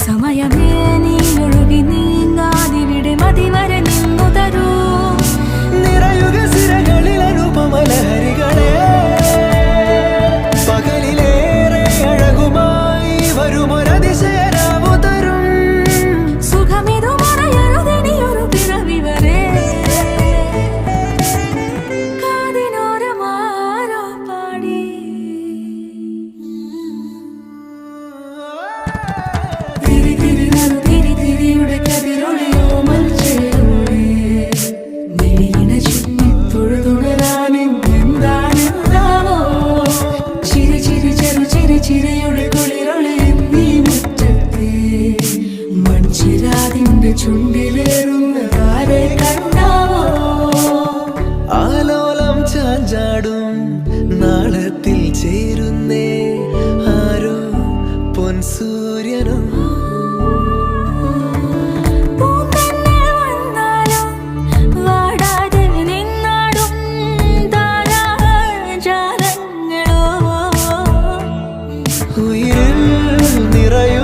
സമയമേ നീ ഒഴുകി നീങ്ങാതിവിടെ മതിവരെ നിന്നു തരൂ. നിറയുക സിരകളിൽ അനുപമലഹരികളെ, പകലിലേറെ അഴകുമായി വരുമൊരതിശയരാവു തരും. സുഖമിതു മറയരുതെനിയൊരു പിറവി വരെ. കാതിനോരമാരോ പാടി തിരി തിരി നറു തിരി തിരിയുടെ കതിരൊളിയോ മൽച്ചേരുളേ. മിഴിയിണ ചുറ്റി തൊഴുതുണരാനെന്താണെന്താവോ. ചിരി ചിരി ചെറു ചിരി ചിരിയുടെ കുളിരൊളി നീ മുറ്റത്തെ മൺചിരാതിന്റെ ചുണ്ടിലേറുന്ന താരെ കണ്ടാവോ. ആലോലം ചാഞ്ചാടും നാളത്തിൽ ചേരുന്നേ ആരോ പൊൻസൂര്യനും. പൂന്തന്നെ വന്നാലും വാടാതെ നിന്നാടും താരാജാലങ്ങളോ. ഉയിരിൽ നിറയും